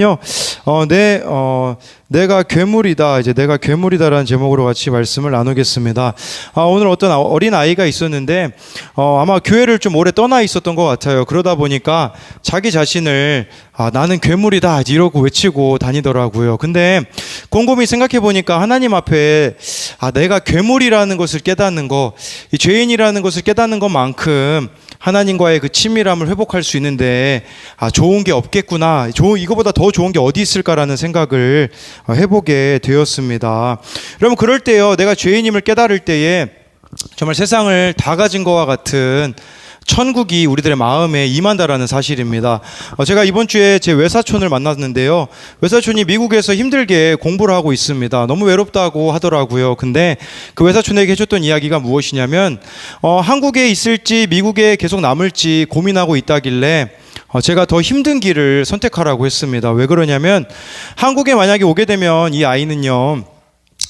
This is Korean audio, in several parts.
요, 내가 괴물이다. 이제 내가 괴물이다라는 제목으로 같이 말씀을 나누겠습니다. 오늘 어떤 어린 아이가 있었는데, 아마 교회를 좀 오래 떠나 있었던 것 같아요. 그러다 보니까 자기 자신을 나는 괴물이다 이러고 외치고 다니더라고요. 근데 곰곰이 생각해 보니까 하나님 앞에 내가 괴물이라는 것을 깨닫는 거, 이 죄인이라는 것을 깨닫는 것만큼 하나님과의 그 친밀함을 회복할 수 있는데 좋은 게 없겠구나, 이거보다 더 좋은 게 어디 있을까라는 생각을 해보게 되었습니다. 여러분, 그럴 때요, 내가 죄인임을 깨달을 때에 정말 세상을 다 가진 것과 같은 천국이 우리들의 마음에 임한다라는 사실입니다. 제가 이번 주에 제 외사촌을 만났는데요, 외사촌이 미국에서 힘들게 공부를 하고 있습니다. 너무 외롭다고 하더라고요. 근데 그 외사촌에게 해줬던 이야기가 무엇이냐면, 한국에 있을지 미국에 계속 남을지 고민하고 있다길래 제가 더 힘든 길을 선택하라고 했습니다. 왜 그러냐면, 한국에 만약에 오게 되면 이 아이는요,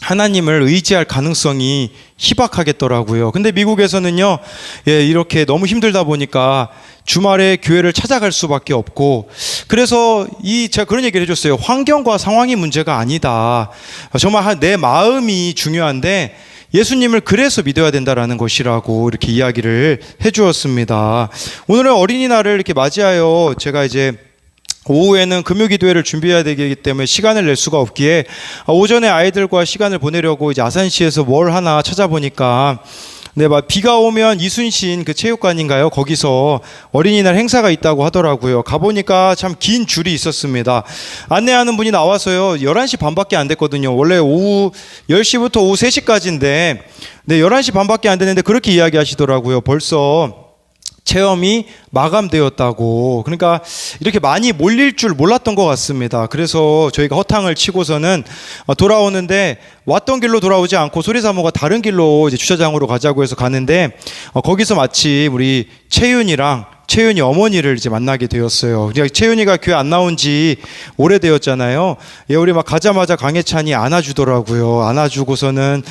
하나님을 의지할 가능성이 희박하겠더라고요. 근데 미국에서는요, 이렇게 너무 힘들다 보니까 주말에 교회를 찾아갈 수밖에 없고, 그래서 제가 그런 얘기를 해줬어요. 환경과 상황이 문제가 아니다. 정말 내 마음이 중요한데 예수님을 그래서 믿어야 된다라는 것이라고 이렇게 이야기를 해주었습니다. 오늘은 어린이날을 이렇게 맞이하여 제가 이제 오후에는 금요기도회를 준비해야 되기 때문에 시간을 낼 수가 없기에 오전에 아이들과 시간을 보내려고 이제 아산시에서 뭘 하나 찾아보니까 비가 오면 이순신 그 체육관인가요? 거기서 어린이날 행사가 있다고 하더라고요. 가보니까 참 긴 줄이 있었습니다. 안내하는 분이 나와서요, 11시 반밖에 안 됐거든요. 원래 오후 10시부터 오후 3시까지인데 11시 반밖에 안 됐는데 그렇게 이야기하시더라고요. 벌써 체험이 마감되었다고. 그러니까 이렇게 많이 몰릴 줄 몰랐던 것 같습니다. 그래서 저희가 허탕을 치고서는 돌아오는데 왔던 길로 돌아오지 않고 소리사모가 다른 길로 이제 주차장으로 가자고 해서 가는데 거기서 마침 우리 채윤이 어머니를 이제 만나게 되었어요. 채윤이가 교회 안 나온 지 오래되었잖아요. 우리 막 가자마자 강혜찬이 안아주더라고요. 안아주고서는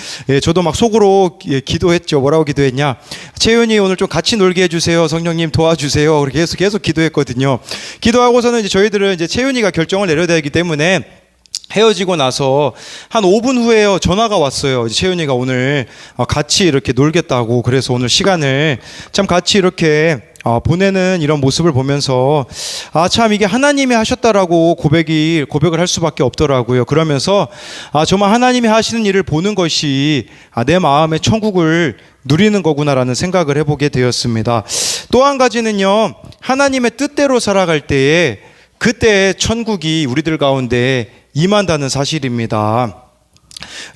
저도 막 속으로 기도했죠. 뭐라고 기도했냐? 채윤이 오늘 좀 같이 놀게 해주세요. 성령님 도와주세요. 그렇게 계속 기도했거든요. 기도하고서는 이제 저희들은 이제 채윤이가 결정을 내려야 되기 때문에 헤어지고 나서 한 5분 후에요, 전화가 왔어요. 채윤이가 오늘 같이 이렇게 놀겠다고. 그래서 오늘 시간을 참 같이 이렇게 보내는 이런 모습을 보면서 참 이게 하나님이 하셨다라고 고백을 할 수밖에 없더라고요. 그러면서 정말 하나님이 하시는 일을 보는 것이 내 마음의 천국을 누리는 거구나라는 생각을 해보게 되었습니다. 또 한 가지는요, 하나님의 뜻대로 살아갈 때에 그때 천국이 우리들 가운데 임한다는 사실입니다.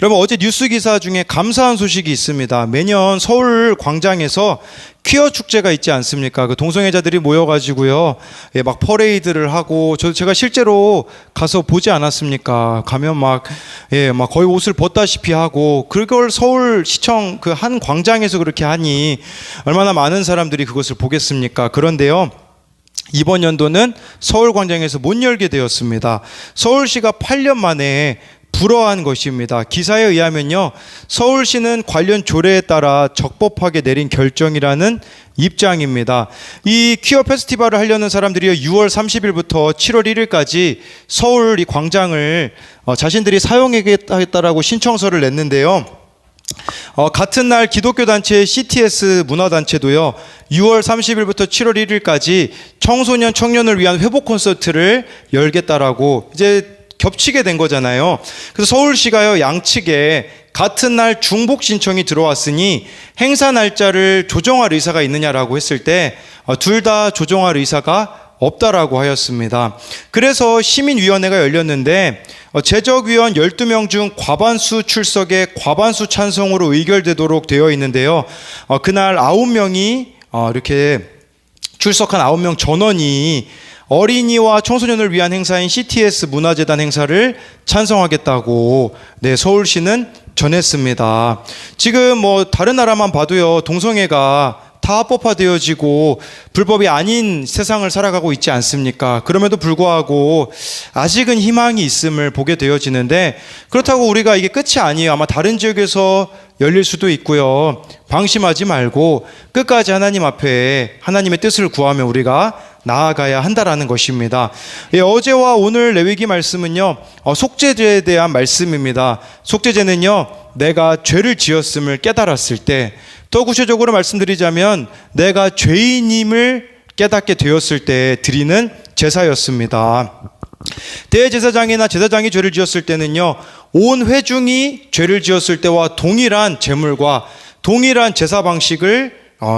여러분, 어제 뉴스 기사 중에 감사한 소식이 있습니다. 매년 서울 광장에서 퀴어 축제가 있지 않습니까? 그 동성애자들이 모여가지고요, 막 퍼레이드를 하고, 제가 실제로 가서 보지 않았습니까? 가면 막 거의 옷을 벗다시피 하고, 그걸 서울시청 그 한 광장에서 그렇게 하니 얼마나 많은 사람들이 그것을 보겠습니까? 그런데요, 이번 연도는 서울광장에서 못 열게 되었습니다. 서울시가 8년 만에 불허한 것입니다. 기사에 의하면요, 서울시는 관련 조례에 따라 적법하게 내린 결정이라는 입장입니다. 이 퀴어 페스티벌을 하려는 사람들이요, 6월 30일부터 7월 1일까지 서울 이 광장을 자신들이 사용하겠다라고 신청서를 냈는데요, 같은 날 기독교 단체 CTS 문화단체도요, 6월 30일부터 7월 1일까지 청소년 청년을 위한 회복 콘서트를 열겠다라고 이제 겹치게 된 거잖아요. 그래서 서울시가요, 양측에 같은 날 중복 신청이 들어왔으니 행사 날짜를 조정할 의사가 있느냐라고 했을 때 둘 다 조정할 의사가 없다라고 하였습니다. 그래서 시민위원회가 열렸는데 제적위원 12명 중 과반수 출석에 과반수 찬성으로 의결되도록 되어 있는데요, 그날 9명이 이렇게 출석한 9명 전원이 어린이와 청소년을 위한 행사인 CTS 문화재단 행사를 찬성하겠다고 서울시는 전했습니다. 지금 다른 나라만 봐도요, 동성애가 다 합법화되어지고 불법이 아닌 세상을 살아가고 있지 않습니까? 그럼에도 불구하고 아직은 희망이 있음을 보게 되어지는데, 그렇다고 우리가 이게 끝이 아니에요. 아마 다른 지역에서 열릴 수도 있고요. 방심하지 말고 끝까지 하나님 앞에 하나님의 뜻을 구하며 우리가 나아가야 한다라는 것입니다. 예, 어제와 오늘 레위기 말씀은요, 속죄제에 대한 말씀입니다. 속죄제는요, 내가 죄를 지었음을 깨달았을 때, 더 구체적으로 말씀드리자면 내가 죄인임을 깨닫게 되었을 때 드리는 제사였습니다. 대제사장이나 제사장이 죄를 지었을 때는요, 온 회중이 죄를 지었을 때와 동일한 제물과 동일한 제사 방식을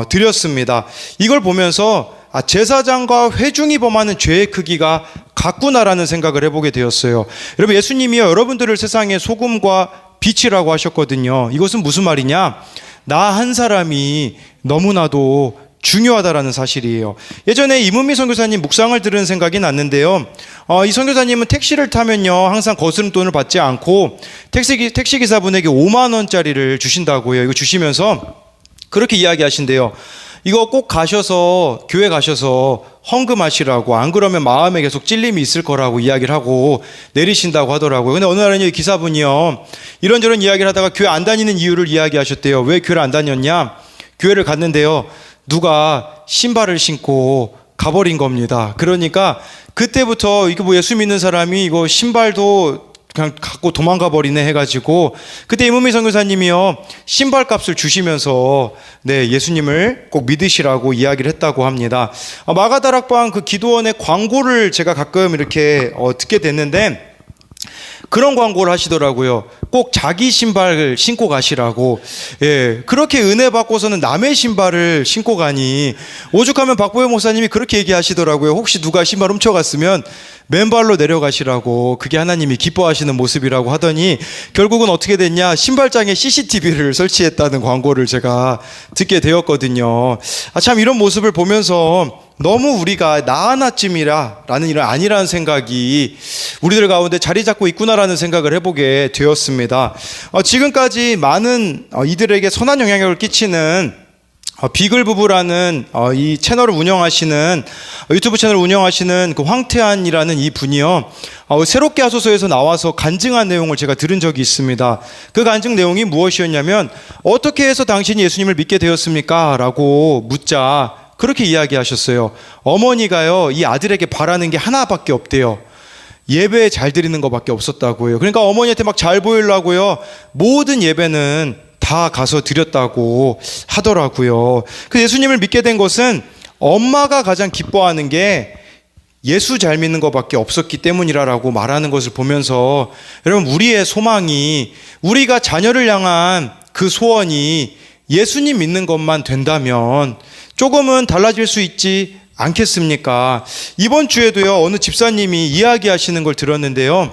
드렸습니다. 이걸 보면서 제사장과 회중이 범하는 죄의 크기가 같구나라는 생각을 해보게 되었어요. 여러분, 예수님이요, 여러분들을 세상의 소금과 빛이라고 하셨거든요. 이것은 무슨 말이냐? 나 한 사람이 너무나도 중요하다라는 사실이에요. 예전에 이문미 선교사님 묵상을 들은 생각이 났는데요. 이 선교사님은 택시를 타면요, 항상 거스름돈을 받지 않고 택시기사분에게 5만 원짜리를 주신다고요. 이거 주시면서 그렇게 이야기하신대요. 이거 꼭 가셔서, 교회 가셔서 헌금하시라고, 안 그러면 마음에 계속 찔림이 있을 거라고 이야기를 하고 내리신다고 하더라고요. 근데 어느 날은 이 기사분이요, 이런저런 이야기를 하다가 교회 안 다니는 이유를 이야기하셨대요. 왜 교회를 안 다녔냐? 교회를 갔는데요, 누가 신발을 신고 가버린 겁니다. 그러니까 그때부터 이거 뭐 예수 믿는 사람이 이거 신발도 그냥 갖고 도망가 버리네 해가지고, 그때 이문미 선교사님이요, 신발 값을 주시면서 예수님을 꼭 믿으시라고 이야기를 했다고 합니다. 마가다락방 그 기도원의 광고를 제가 가끔 이렇게 듣게 됐는데, 그런 광고를 하시더라고요. 꼭 자기 신발을 신고 가시라고. 예, 그렇게 은혜 받고서는 남의 신발을 신고 가니, 오죽하면 박보영 목사님이 그렇게 얘기하시더라고요. 혹시 누가 신발 훔쳐갔으면 맨발로 내려가시라고, 그게 하나님이 기뻐하시는 모습이라고 하더니, 결국은 어떻게 됐냐, 신발장에 CCTV를 설치했다는 광고를 제가 듣게 되었거든요. 참 이런 모습을 보면서 너무 우리가 나 하나쯤이라는 일은 아니라는 생각이 우리들 가운데 자리 잡고 있구나라는 생각을 해보게 되었습니다. 지금까지 많은 이들에게 선한 영향력을 끼치는 비글 부부라는 이 채널을 운영하시는, 유튜브 채널을 운영하시는 그 황태한이라는 이 분이요, 새롭게 하소서에서 나와서 간증한 내용을 제가 들은 적이 있습니다. 그 간증 내용이 무엇이었냐면, 어떻게 해서 당신이 예수님을 믿게 되었습니까? 라고 묻자 그렇게 이야기하셨어요. 어머니가요, 이 아들에게 바라는 게 하나밖에 없대요. 예배 잘 드리는 것밖에 없었다고요. 그러니까 어머니한테 막 잘 보이려고요, 모든 예배는 다 가서 드렸다고 하더라고요. 그 예수님을 믿게 된 것은 엄마가 가장 기뻐하는 게 예수 잘 믿는 것밖에 없었기 때문이라고 말하는 것을 보면서, 여러분, 우리의 소망이, 우리가 자녀를 향한 그 소원이 예수님 믿는 것만 된다면 조금은 달라질 수 있지 않겠습니까? 이번 주에도요, 어느 집사님이 이야기하시는 걸 들었는데요,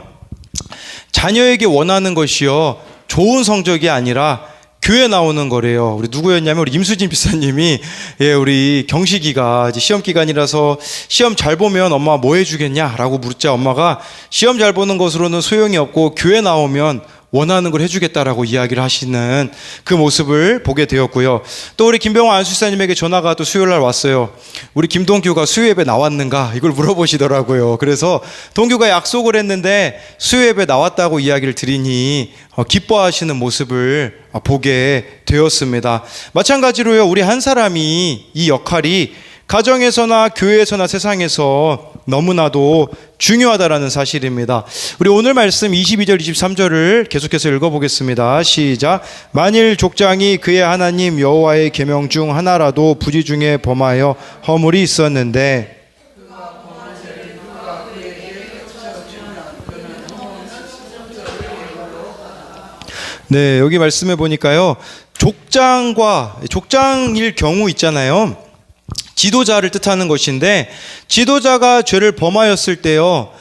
자녀에게 원하는 것이요, 좋은 성적이 아니라 교회 나오는 거래요. 우리 누구였냐면 우리 임수진 집사님이, 우리 경식이가 이제 시험 기간이라서 시험 잘 보면 엄마 뭐 해주겠냐라고 묻자, 엄마가 시험 잘 보는 것으로는 소용이 없고 교회 나오면 원하는 걸 해주겠다라고 이야기를 하시는 그 모습을 보게 되었고요. 또 우리 김병환 안수사님에게 전화가 또 수요일날 왔어요. 우리 김동규가 수요예배 나왔는가 이걸 물어보시더라고요. 그래서 동규가 약속을 했는데 수요예배 나왔다고 이야기를 드리니 기뻐하시는 모습을 보게 되었습니다. 마찬가지로요, 우리 한 사람이 이 역할이 가정에서나 교회에서나 세상에서 너무나도 중요하다라는 사실입니다. 우리 오늘 말씀 22절 23절을 계속해서 읽어보겠습니다. 시작. 만일 족장이 그의 하나님 여호와의 계명 중 하나라도 부지 중에 범하여 허물이 있었는데, 네, 여기 말씀해 보니까요, 족장일 경우 있잖아요, 지도자를 뜻하는 것인데, 지도자가 죄를 범하였을 때요,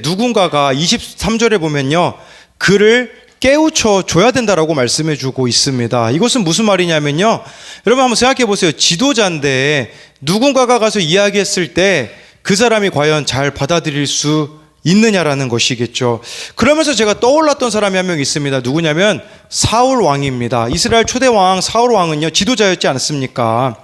누군가가 23절에 보면요, 그를 깨우쳐 줘야 된다라고 말씀해 주고 있습니다. 이것은 무슨 말이냐면요, 여러분 한번 생각해 보세요. 지도자인데 누군가가 가서 이야기했을 때 그 사람이 과연 잘 받아들일 수 있느냐라는 것이겠죠. 그러면서 제가 떠올랐던 사람이 한 명 있습니다. 누구냐면 사울 왕입니다. 이스라엘 초대 왕 사울 왕은요, 지도자였지 않습니까?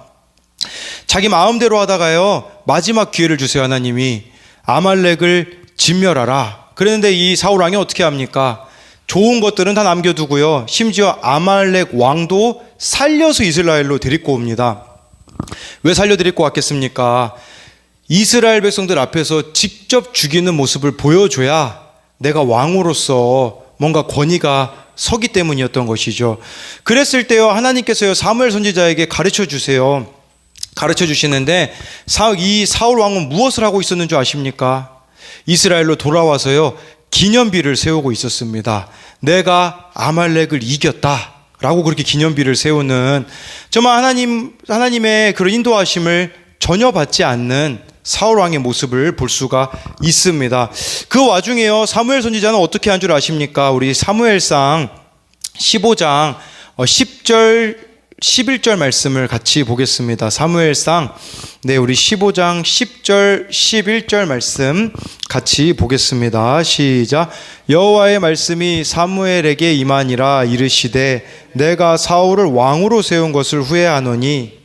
자기 마음대로 하다가요, 마지막 기회를 주세요. 하나님이 아말렉을 진멸하라. 그랬는데 이 사울 왕이 어떻게 합니까? 좋은 것들은 다 남겨두고요. 심지어 아말렉 왕도 살려서 이스라엘로 데리고 옵니다. 왜 살려 데리고 왔겠습니까? 이스라엘 백성들 앞에서 직접 죽이는 모습을 보여줘야 내가 왕으로서 뭔가 권위가 서기 때문이었던 것이죠. 그랬을 때요, 하나님께서요, 사무엘 선지자에게 가르쳐 주세요. 가르쳐 주시는데, 이 사울 왕은 무엇을 하고 있었는 줄 아십니까? 이스라엘로 돌아와서요, 기념비를 세우고 있었습니다. 내가 아말렉을 이겼다 라고 그렇게 기념비를 세우는, 정말 하나님의 그런 인도하심을 전혀 받지 않는 사울 왕의 모습을 볼 수가 있습니다. 그 와중에요, 사무엘 선지자는 어떻게 한 줄 아십니까? 우리 사무엘상 15장 10절 11절 말씀을 같이 보겠습니다. 사무엘상 우리 15장 10절 11절 말씀 같이 보겠습니다. 시작. 여호와의 말씀이 사무엘에게 임하니라. 이르시되 내가 사울을 왕으로 세운 것을 후회하노니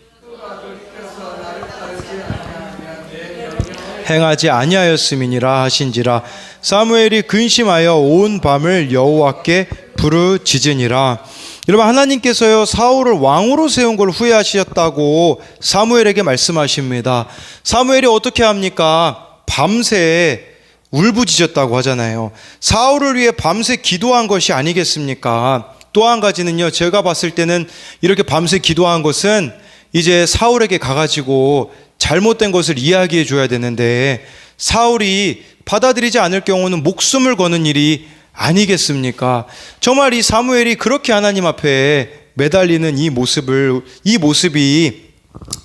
행하지 아니하였음이니라 하신지라. 사무엘이 근심하여 온 밤을 여호와께 부르짖으니라. 여러분, 하나님께서요, 사울을 왕으로 세운 걸 후회하셨다고 사무엘에게 말씀하십니다. 사무엘이 어떻게 합니까? 밤새 울부짖었다고 하잖아요. 사울을 위해 밤새 기도한 것이 아니겠습니까? 또 한 가지는요, 제가 봤을 때는 이렇게 밤새 기도한 것은 이제 사울에게 가가지고 잘못된 것을 이야기해 줘야 되는데, 사울이 받아들이지 않을 경우는 목숨을 거는 일이 아니겠습니까? 정말 이 사무엘이 그렇게 하나님 앞에 매달리는 이 모습이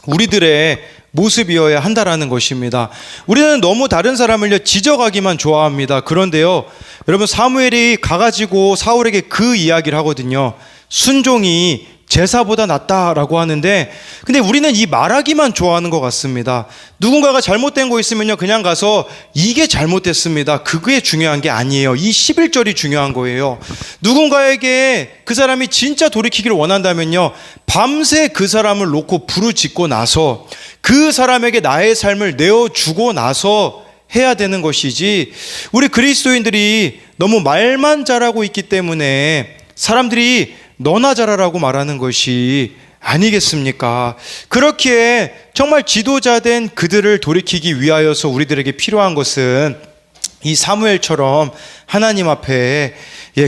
우리들의 모습이어야 한다라는 것입니다. 우리는 너무 다른 사람을 지적하기만 좋아합니다. 그런데요, 여러분, 사무엘이 가가지고 사울에게 그 이야기를 하거든요. 순종이 제사보다 낫다라고 하는데, 근데 우리는 이 말하기만 좋아하는 것 같습니다. 누군가가 잘못된 거 있으면요, 그냥 가서 이게 잘못됐습니다, 그게 중요한 게 아니에요. 이 11절이 중요한 거예요. 누군가에게 그 사람이 진짜 돌이키기를 원한다면요, 밤새 그 사람을 놓고 부르짖고 나서 그 사람에게 나의 삶을 내어주고 나서 해야 되는 것이지, 우리 그리스도인들이 너무 말만 잘하고 있기 때문에 사람들이 너나 잘하라고 말하는 것이 아니겠습니까? 그렇기에 정말 지도자된 그들을 돌이키기 위하여서 우리들에게 필요한 것은 이 사무엘처럼 하나님 앞에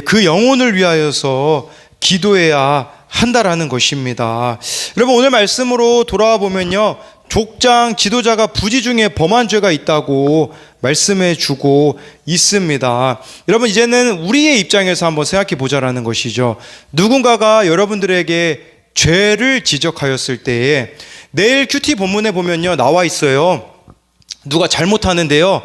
그 영혼을 위하여서 기도해야 한다라는 것입니다. 여러분, 오늘 말씀으로 돌아와 보면요, 족장 지도자가 부지 중에 범한 죄가 있다고 말씀해 주고 있습니다. 여러분, 이제는 우리의 입장에서 한번 생각해 보자라는 것이죠. 누군가가 여러분들에게 죄를 지적하였을 때에, 내일 큐티 본문에 보면요, 나와 있어요. 누가 잘못하는데요,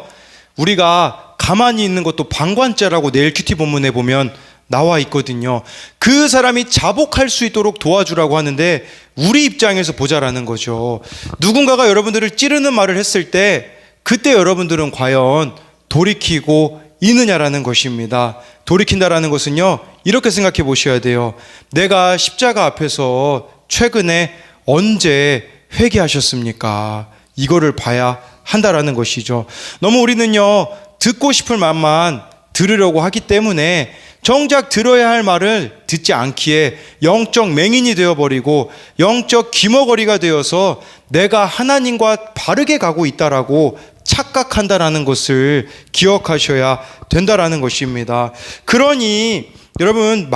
우리가 가만히 있는 것도 방관죄라고 내일 큐티 본문에 보면 나와 있거든요. 그 사람이 자복할 수 있도록 도와주라고 하는데, 우리 입장에서 보자라는 거죠. 누군가가 여러분들을 찌르는 말을 했을 때, 그때 여러분들은 과연 돌이키고 있느냐라는 것입니다. 돌이킨다라는 것은요, 이렇게 생각해 보셔야 돼요. 내가 십자가 앞에서 최근에 언제 회개하셨습니까? 이거를 봐야 한다라는 것이죠. 너무 우리는요, 듣고 싶을 말만 들으려고 하기 때문에 정작 들어야 할 말을 듣지 않기에 영적 맹인이 되어버리고 영적 귀머거리가 되어서 내가 하나님과 바르게 가고 있다라고 착각한다라는 것을 기억하셔야 된다라는 것입니다. 그러니 여러분,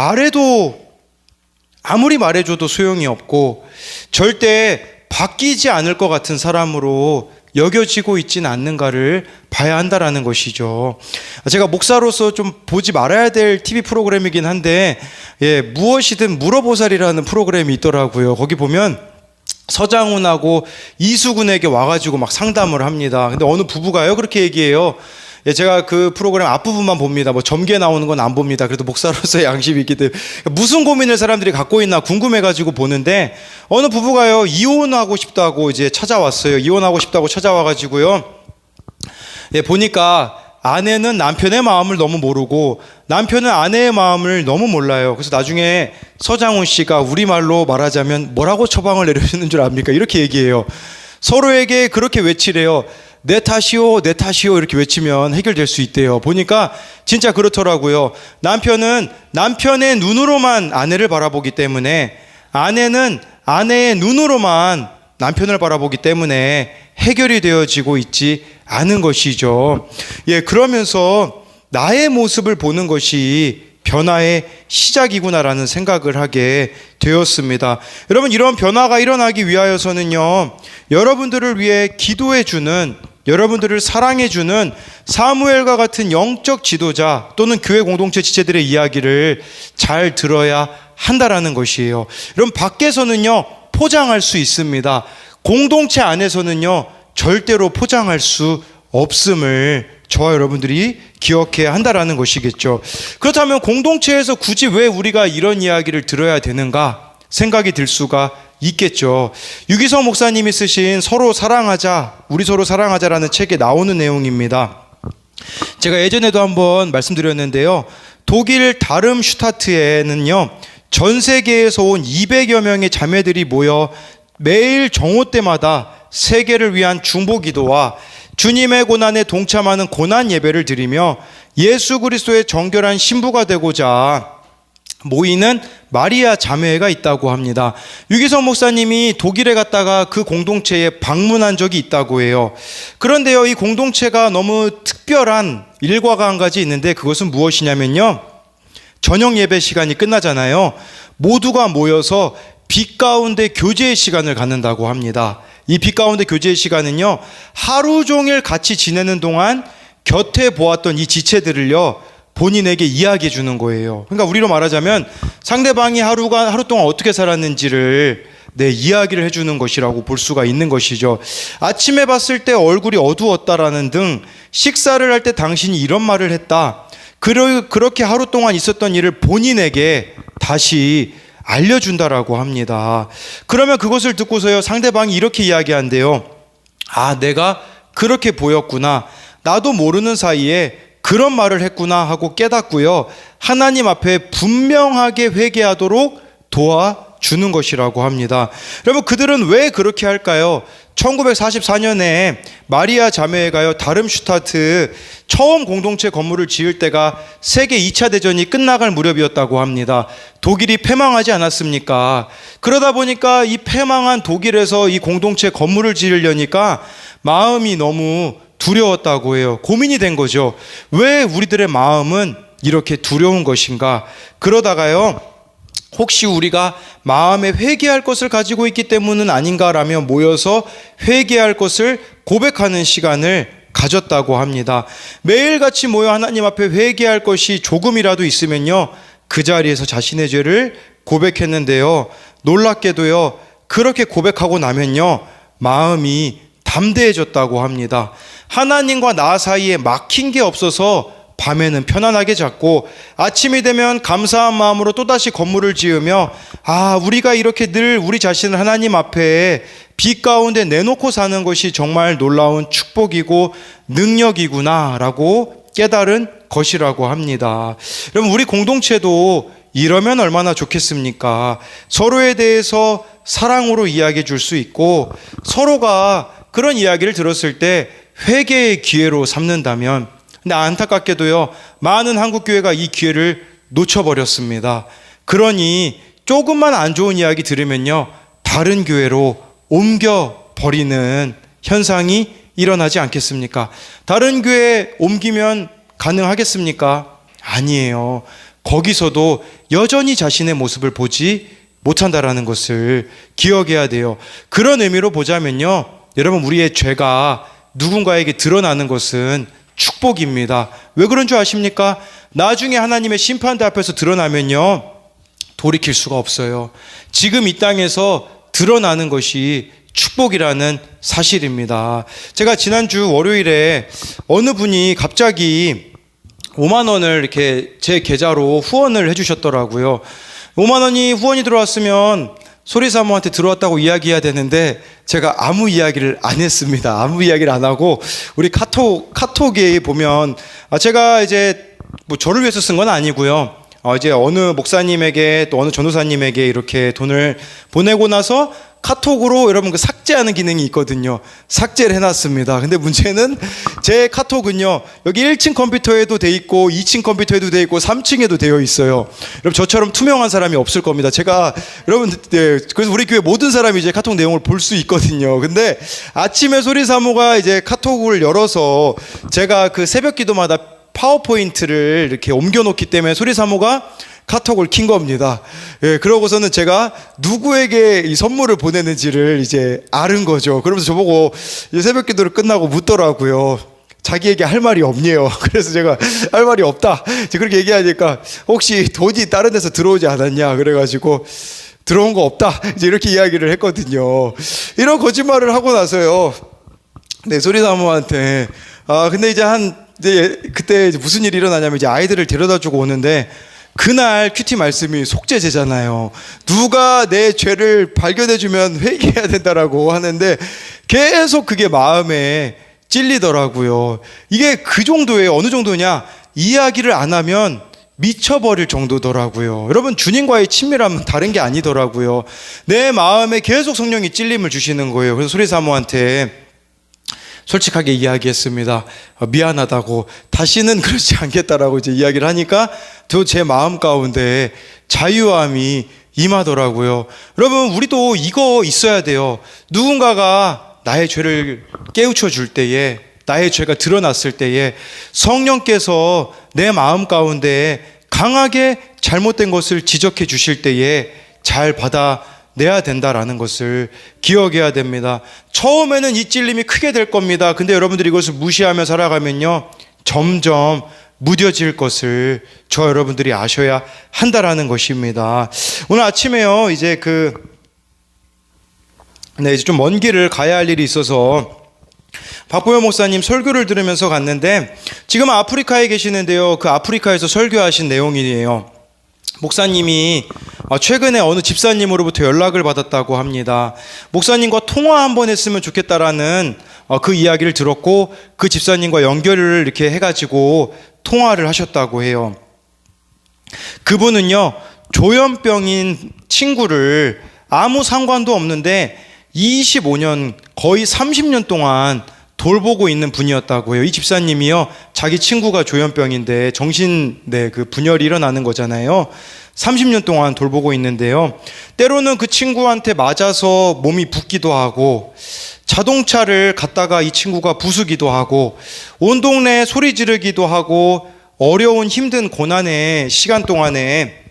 아무리 말해줘도 소용이 없고 절대 바뀌지 않을 것 같은 사람으로 여겨지고 있지는 않는가를 봐야 한다라는 것이죠. 제가 목사로서 좀 보지 말아야 될 TV 프로그램이긴 한데, 무엇이든 물어보살이라는 프로그램이 있더라고요. 거기 보면 서장훈하고 이수근에게 와가지고 막 상담을 합니다. 근데 어느 부부가요, 그렇게 얘기해요. 제가 그 프로그램 앞부분만 봅니다. 뭐 점괘 나오는 건 안 봅니다. 그래도 목사로서의 양심이 있기 때문에 무슨 고민을 사람들이 갖고 있나 궁금해가지고 보는데, 어느 부부가요, 이혼하고 싶다고 이제 찾아왔어요. 이혼하고 싶다고 찾아와가지고요, 보니까 아내는 남편의 마음을 너무 모르고 남편은 아내의 마음을 너무 몰라요. 그래서 나중에 서장훈 씨가 우리말로 말하자면 뭐라고 처방을 내려주는 줄 압니까? 이렇게 얘기해요. 서로에게 그렇게 외치래요. 내 탓이요, 내 탓이요 이렇게 외치면 해결될 수 있대요. 보니까 진짜 그렇더라고요. 남편은 남편의 눈으로만 아내를 바라보기 때문에, 아내는 아내의 눈으로만 남편을 바라보기 때문에 해결이 되어지고 있지 않은 것이죠. 예, 그러면서 나의 모습을 보는 것이 변화의 시작이구나라는 생각을 하게 되었습니다. 여러분, 이런 변화가 일어나기 위하여서는요, 여러분들을 위해 기도해주는, 여러분들을 사랑해주는 사무엘과 같은 영적 지도자 또는 교회 공동체 지체들의 이야기를 잘 들어야 한다라는 것이에요. 여러분, 밖에서는요 포장할 수 있습니다. 공동체 안에서는요 절대로 포장할 수 없음을 저와 여러분들이 기억해야 한다라는 것이겠죠. 그렇다면 공동체에서 굳이 왜 우리가 이런 이야기를 들어야 되는가 생각이 들 수가 있겠죠. 유기성 목사님이 쓰신 서로 사랑하자, 우리 서로 사랑하자라는 책에 나오는 내용입니다. 제가 예전에도 한번 말씀드렸는데요, 독일 다름슈타트에는요 전 세계에서 온 200여 명의 자매들이 모여 매일 정오 때마다 세계를 위한 중보기도와 주님의 고난에 동참하는 고난 예배를 드리며 예수 그리스도의 정결한 신부가 되고자 모이는 마리아 자매회가 있다고 합니다. 유기성 목사님이 독일에 갔다가 그 공동체에 방문한 적이 있다고 해요. 그런데요, 이 공동체가 너무 특별한 일과가 한 가지 있는데, 그것은 무엇이냐면요, 저녁 예배 시간이 끝나잖아요. 모두가 모여서 빛 가운데 교제의 시간을 갖는다고 합니다. 이 빛 가운데 교제의 시간은요, 하루 종일 같이 지내는 동안 곁에 보았던 이 지체들을요 본인에게 이야기해 주는 거예요. 그러니까 우리로 말하자면 상대방이 하루 동안 어떻게 살았는지를 이야기를 해주는 것이라고 볼 수가 있는 것이죠. 아침에 봤을 때 얼굴이 어두웠다라는 등, 식사를 할 때 당신이 이런 말을 했다, 그렇게 하루 동안 있었던 일을 본인에게 다시 알려준다라고 합니다. 그러면 그것을 듣고서요 상대방이 이렇게 이야기한대요. 아, 내가 그렇게 보였구나, 나도 모르는 사이에 그런 말을 했구나 하고 깨닫고요, 하나님 앞에 분명하게 회개하도록 도와주는 것이라고 합니다. 여러분, 그들은 왜 그렇게 할까요? 1944년에 마리아 자매회가요 다름슈타트 처음 공동체 건물을 지을 때가 세계 2차 대전이 끝나갈 무렵이었다고 합니다. 독일이 패망하지 않았습니까? 그러다 보니까 이 패망한 독일에서 이 공동체 건물을 지으려니까 마음이 너무 두려웠다고 해요. 고민이 된 거죠. 왜 우리들의 마음은 이렇게 두려운 것인가? 그러다가요, 혹시 우리가 마음에 회개할 것을 가지고 있기 때문은 아닌가라며 모여서 회개할 것을 고백하는 시간을 가졌다고 합니다. 매일같이 모여 하나님 앞에 회개할 것이 조금이라도 있으면요 그 자리에서 자신의 죄를 고백했는데요, 놀랍게도요 그렇게 고백하고 나면요 마음이 담대해졌다고 합니다. 하나님과 나 사이에 막힌 게 없어서 밤에는 편안하게 잤고, 아침이 되면 감사한 마음으로 또다시 건물을 지으며, 아, 우리가 이렇게 늘 우리 자신을 하나님 앞에 빛 가운데 내놓고 사는 것이 정말 놀라운 축복이고 능력이구나 라고 깨달은 것이라고 합니다. 여러분, 우리 공동체도 이러면 얼마나 좋겠습니까? 서로에 대해서 사랑으로 이야기해 줄 수 있고, 서로가 그런 이야기를 들었을 때 회개의 기회로 삼는다면, 근데 안타깝게도요 많은 한국교회가 이 기회를 놓쳐버렸습니다. 그러니 조금만 안 좋은 이야기 들으면요 다른 교회로 옮겨버리는 현상이 일어나지 않겠습니까? 다른 교회에 옮기면 가능하겠습니까? 아니에요. 거기서도 여전히 자신의 모습을 보지 못한다라는 것을 기억해야 돼요. 그런 의미로 보자면요, 여러분, 우리의 죄가 누군가에게 드러나는 것은 축복입니다. 왜 그런 줄 아십니까? 나중에 하나님의 심판대 앞에서 드러나면요 돌이킬 수가 없어요. 지금 이 땅에서 드러나는 것이 축복이라는 사실입니다. 제가 지난주 월요일에 어느 분이 갑자기 5만 원을 이렇게 제 계좌로 후원을 해주셨더라고요. 5만 원이 후원이 들어왔으면 소리사모한테 들어왔다고 이야기해야 되는데 제가 아무 이야기를 안 했습니다. 아무 이야기를 안 하고, 우리 카톡에 보면 제가 이제 뭐 저를 위해서 쓴 건 아니고요. 이제 어느 목사님에게 또 어느 전도사님에게 이렇게 돈을 보내고 나서 카톡으로 여러분 그 삭제하는 기능이 있거든요. 삭제를 해놨습니다. 근데 문제는 제 카톡은요, 여기 1층 컴퓨터에도 돼 있고 2층 컴퓨터에도 돼 있고 3층에도 되어 있어요. 여러분 저처럼 투명한 사람이 없을 겁니다. 제가 여러분 그래서 우리 교회 모든 사람이 이제 카톡 내용을 볼 수 있거든요. 근데 아침에 소리사모가 이제 카톡을 열어서 제가 그 새벽 기도마다 파워포인트를 이렇게 옮겨놓기 때문에 소리사모가 카톡을 킨 겁니다. 예, 그러고서는 제가 누구에게 이 선물을 보내는지를 이제 아는 거죠. 그러면서 저보고 이제 새벽 기도를 끝나고 묻더라고요. 자기에게 할 말이 없네요. 그래서 제가 할 말이 없다. 이제 그렇게 얘기하니까 혹시 돈이 다른 데서 들어오지 않았냐. 그래가지고 들어온 거 없다. 이제 이렇게 이야기를 했거든요. 이런 거짓말을 하고 나서요. 네, 소리사모한테 근데 이제 그때 이제 무슨 일이 일어나냐면 이제 아이들을 데려다 주고 오는데 그날 큐티 말씀이 속죄제잖아요. 누가 내 죄를 발견해주면 회개해야 된다라고 하는데 계속 그게 마음에 찔리더라고요. 이게 그 정도예요. 어느 정도냐? 이야기를 안 하면 미쳐버릴 정도더라고요. 여러분 주님과의 친밀함은 다른 게 아니더라고요. 내 마음에 계속 성령이 찔림을 주시는 거예요. 그래서 소리사모한테 솔직하게 이야기했습니다. 미안하다고, 다시는 그러지 않겠다라고 이제 이야기를 하니까 또 제 마음 가운데 자유함이 임하더라고요. 여러분 우리도 이거 있어야 돼요. 누군가가 나의 죄를 깨우쳐 줄 때에, 나의 죄가 드러났을 때에 성령께서 내 마음 가운데 강하게 잘못된 것을 지적해 주실 때에 잘 받아내야 된다라는 것을 기억해야 됩니다. 처음에는 이 찔림이 크게 될 겁니다. 근데 여러분들이 이것을 무시하며 살아가면요, 점점 무뎌질 것을 저 여러분들이 아셔야 한다라는 것입니다. 오늘 아침에요, 이제 이제 좀 먼 길을 가야 할 일이 있어서 박보영 목사님 설교를 들으면서 갔는데, 지금 아프리카에 계시는데요, 그 아프리카에서 설교하신 내용이에요. 목사님이 최근에 어느 집사님으로부터 연락을 받았다고 합니다. 목사님과 통화 한번 했으면 좋겠다라는 그 이야기를 들었고, 그 집사님과 연결을 이렇게 해가지고 통화를 하셨다고 해요. 그분은요, 조현병인 친구를 아무 상관도 없는데 25년, 거의 30년 동안 돌보고 있는 분이었다고 해요. 이 집사님이요, 자기 친구가 조현병인데 그 분열이 일어나는 거잖아요. 30년 동안 돌보고 있는데요, 때로는 그 친구한테 맞아서 몸이 붓기도 하고, 자동차를 갖다가 이 친구가 부수기도 하고, 온 동네에 소리 지르기도 하고, 어려운 힘든 고난의 시간 동안에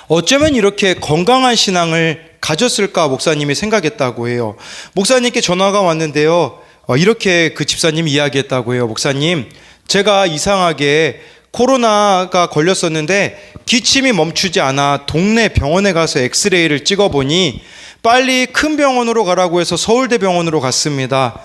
어쩌면 이렇게 건강한 신앙을 가졌을까 목사님이 생각했다고 해요. 목사님께 전화가 왔는데요, 이렇게 그 집사님이 이야기했다고 해요. 목사님, 제가 이상하게 코로나가 걸렸었는데 기침이 멈추지 않아 동네 병원에 가서 엑스레이를 찍어보니 빨리 큰 병원으로 가라고 해서 서울대병원으로 갔습니다.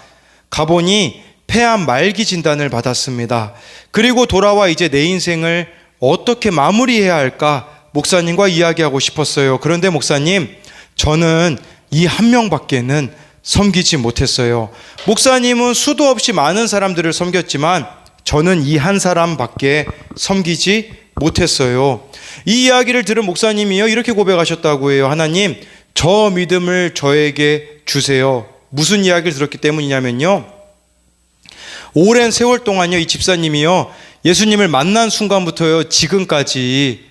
가보니 폐암 말기 진단을 받았습니다. 그리고 돌아와 이제 내 인생을 어떻게 마무리해야 할까 목사님과 이야기하고 싶었어요. 그런데 목사님, 저는 이 한 명밖에는 섬기지 못했어요. 목사님은 수도 없이 많은 사람들을 섬겼지만 저는 이 한 사람밖에 섬기지 못했어요. 이 이야기를 들은 목사님이요, 이렇게 고백하셨다고 해요. 하나님, 저 믿음을 저에게 주세요. 무슨 이야기를 들었기 때문이냐면요, 오랜 세월 동안요, 이 집사님이요, 예수님을 만난 순간부터요, 지금까지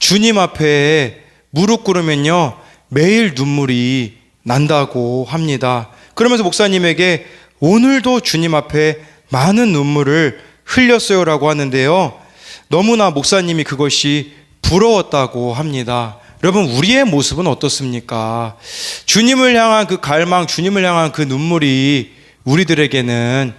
주님 앞에 무릎 꿇으면요, 매일 눈물이 난다고 합니다. 그러면서 목사님에게 오늘도 주님 앞에 많은 눈물을 흘렸어요라고 하는데요, 너무나 목사님이 그것이 부러웠다고 합니다. 여러분, 우리의 모습은 어떻습니까? 주님을 향한 그 갈망, 주님을 향한 그 눈물이 우리들에게는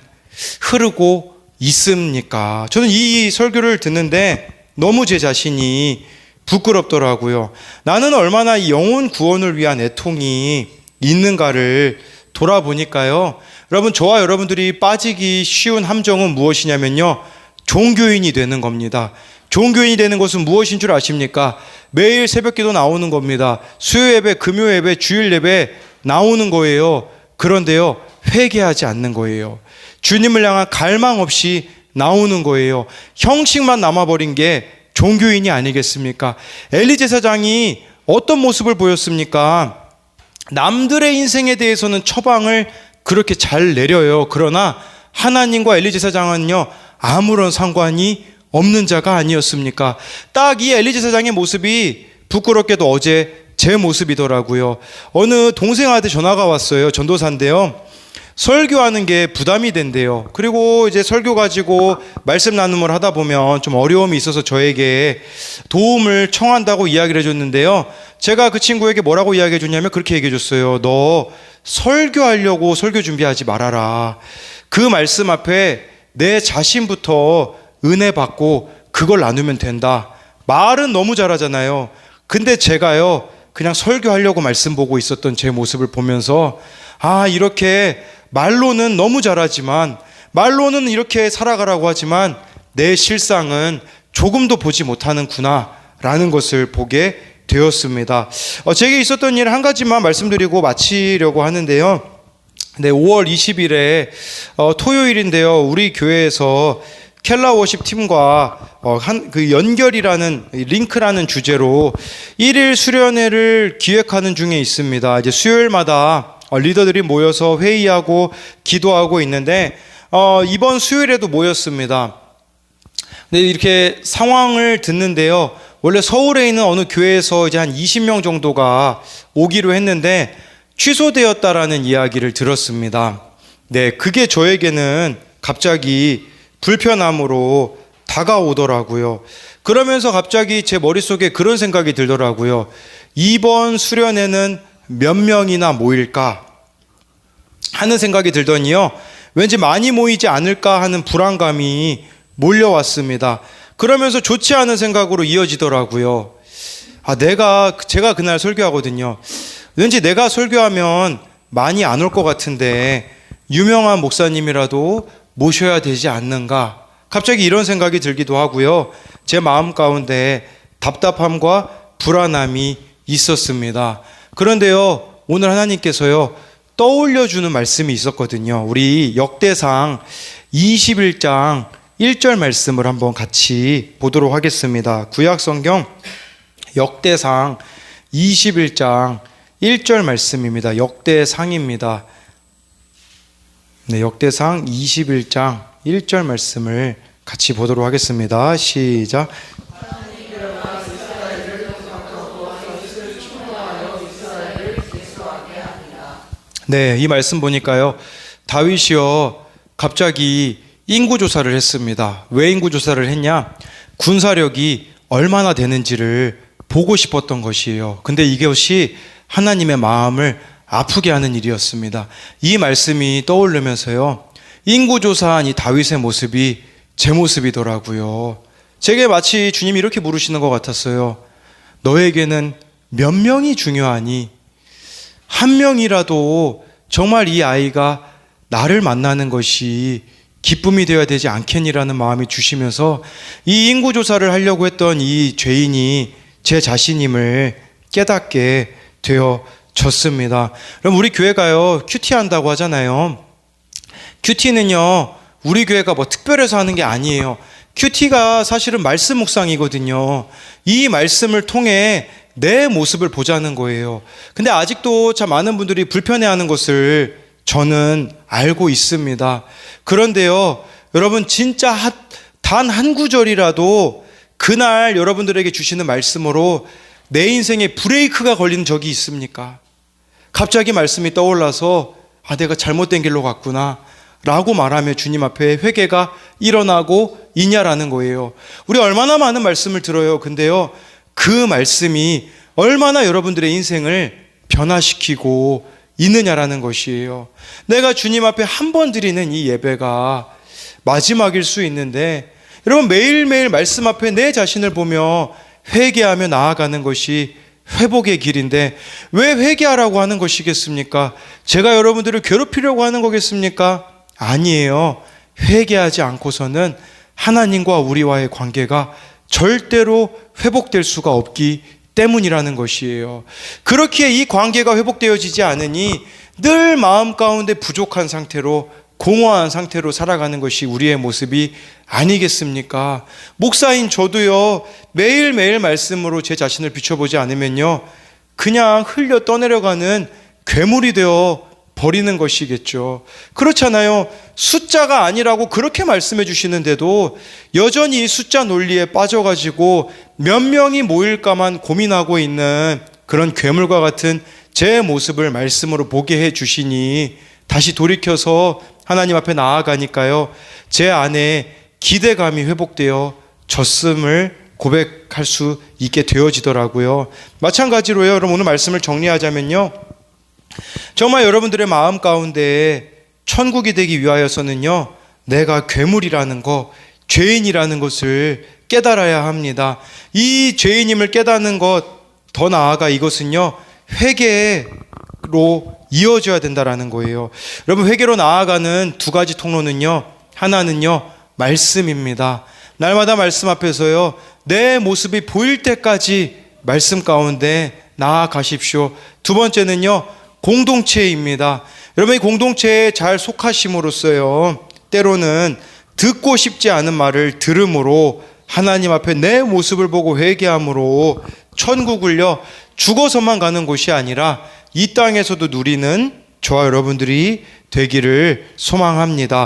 흐르고 있습니까? 저는 이 설교를 듣는데 너무 제 자신이 부끄럽더라고요. 나는 얼마나 이 영혼 구원을 위한 애통이 있는가를 돌아보니까요, 여러분, 저와 여러분들이 빠지기 쉬운 함정은 무엇이냐면요, 종교인이 되는 겁니다. 종교인이 되는 것은 무엇인 줄 아십니까? 매일 새벽기도 나오는 겁니다. 수요 예배, 금요 예배, 주일 예배 나오는 거예요. 그런데요, 회개하지 않는 거예요. 주님을 향한 갈망 없이 나오는 거예요. 형식만 남아버린 게 종교인이 아니겠습니까? 엘리 제사장이 어떤 모습을 보였습니까? 남들의 인생에 대해서는 처방을 그렇게 잘 내려요. 그러나 하나님과 엘리 제사장은요, 아무런 상관이 없는 자가 아니었습니까? 딱 이 엘리 제사장의 모습이 부끄럽게도 어제 제 모습이더라고요. 어느 동생한테 전화가 왔어요. 전도사인데요. 설교하는 게 부담이 된대요. 그리고 이제 설교 가지고 말씀 나눔을 하다 보면 좀 어려움이 있어서 저에게 도움을 청한다고 이야기를 해줬는데요. 제가 그 친구에게 뭐라고 이야기해 줬냐면 그렇게 얘기해 줬어요. 너 설교하려고 설교 준비하지 말아라. 그 말씀 앞에 내 자신부터 은혜 받고 그걸 나누면 된다. 말은 너무 잘하잖아요. 근데 제가요, 그냥 설교하려고 말씀 보고 있었던 제 모습을 보면서 이렇게 말로는 너무 잘하지만, 말로는 이렇게 살아가라고 하지만 내 실상은 조금도 보지 못하는구나 라는 것을 보게 되었습니다. 제게 있었던 일 한 가지만 말씀드리고 마치려고 하는데요. 네, 5월 20일에 토요일인데요. 우리 교회에서 켈라 워십 팀과 그 연결이라는 링크라는 주제로 1일 수련회를 기획하는 중에 있습니다. 이제 수요일마다 리더들이 모여서 회의하고 기도하고 있는데 이번 수요일에도 모였습니다. 네, 이렇게 상황을 듣는데요. 원래 서울에 있는 어느 교회에서 이제 한 20명 정도가 오기로 했는데 취소되었다라는 이야기를 들었습니다. 네, 그게 저에게는 갑자기 불편함으로 다가오더라고요. 그러면서 갑자기 제 머릿속에 그런 생각이 들더라고요. 이번 수련회는 몇 명이나 모일까 하는 생각이 들더니요, 왠지 많이 모이지 않을까 하는 불안감이 몰려왔습니다. 그러면서 좋지 않은 생각으로 이어지더라고요. 제가 그날 설교하거든요. 왠지 내가 설교하면 많이 안 올 것 같은데 유명한 목사님이라도 모셔야 되지 않는가? 갑자기 이런 생각이 들기도 하고요. 제 마음 가운데 답답함과 불안함이 있었습니다. 그런데요, 오늘 하나님께서요, 떠올려주는 말씀이 있었거든요. 우리 역대상 21장 1절 말씀을 한번 같이 보도록 하겠습니다. 구약성경 역대상 21장 1절 말씀입니다. 역대상입니다. 네, 역대상 21장 1절 말씀을 같이 보도록 하겠습니다. 시작. 네, 이 말씀 보니까요, 다윗이요, 갑자기 인구조사를 했습니다. 왜 인구조사를 했냐? 군사력이 얼마나 되는지를 보고 싶었던 것이에요. 근데 이것이 하나님의 마음을 아프게 하는 일이었습니다. 이 말씀이 떠오르면서요, 인구조사한 이 다윗의 모습이 제 모습이더라고요. 제게 마치 주님이 이렇게 물으시는 것 같았어요. 너에게는 몇 명이 중요하니? 한 명이라도 정말 이 아이가 나를 만나는 것이 기쁨이 되어야 되지 않겠니라는 마음이 주시면서 이 인구조사를 하려고 했던 이 죄인이 제 자신임을 깨닫게 되어졌습니다. 그럼 우리 교회가요, 큐티 한다고 하잖아요. 큐티는요, 우리 교회가 뭐 특별해서 하는 게 아니에요. 큐티가 사실은 말씀 묵상이거든요. 이 말씀을 통해 내 모습을 보자는 거예요. 근데 아직도 참 많은 분들이 불편해하는 것을 저는 알고 있습니다. 그런데요, 여러분, 진짜 단 한 구절이라도 그날 여러분들에게 주시는 말씀으로 내 인생에 브레이크가 걸린 적이 있습니까? 갑자기 말씀이 떠올라서 내가 잘못된 길로 갔구나 라고 말하며 주님 앞에 회개가 일어나고 있냐라는 거예요. 우리 얼마나 많은 말씀을 들어요. 근데요, 그 말씀이 얼마나 여러분들의 인생을 변화시키고 있느냐라는 것이에요. 내가 주님 앞에 한 번 드리는 이 예배가 마지막일 수 있는데, 여러분, 매일매일 말씀 앞에 내 자신을 보며 회개하며 나아가는 것이 회복의 길인데 왜 회개하라고 하는 것이겠습니까? 제가 여러분들을 괴롭히려고 하는 거겠습니까? 아니에요. 회개하지 않고서는 하나님과 우리와의 관계가 절대로 회복될 수가 없기 때문이라는 것이에요. 그렇기에 이 관계가 회복되어지지 않으니 늘 마음 가운데 부족한 상태로, 공허한 상태로 살아가는 것이 우리의 모습이 아니겠습니까? 목사인 저도요, 매일매일 말씀으로 제 자신을 비춰보지 않으면요, 그냥 흘려 떠내려가는 괴물이 되어 버리는 것이겠죠. 그렇잖아요. 숫자가 아니라고 그렇게 말씀해 주시는데도 여전히 숫자 논리에 빠져가지고 몇 명이 모일까만 고민하고 있는 그런 괴물과 같은 제 모습을 말씀으로 보게 해 주시니 다시 돌이켜서 하나님 앞에 나아가니까요, 제 안에 기대감이 회복되어 졌음을 고백할 수 있게 되어지더라고요. 마찬가지로요, 여러분 오늘 말씀을 정리하자면요, 정말 여러분들의 마음 가운데 천국이 되기 위하여서는요, 내가 괴물이라는 것, 죄인이라는 것을 깨달아야 합니다. 이 죄인임을 깨닫는 것, 더 나아가 이것은요, 회개로 이어져야 된다라는 거예요. 여러분, 회개로 나아가는 두 가지 통로는요, 하나는요, 말씀입니다. 날마다 말씀 앞에서요, 내 모습이 보일 때까지 말씀 가운데 나아가십시오. 두 번째는요, 공동체입니다. 여러분, 이 공동체에 잘 속하심으로써요, 때로는 듣고 싶지 않은 말을 들음으로 하나님 앞에 내 모습을 보고 회개함으로 천국을요, 죽어서만 가는 곳이 아니라 이 땅에서도 누리는 저와 여러분들이 되기를 소망합니다.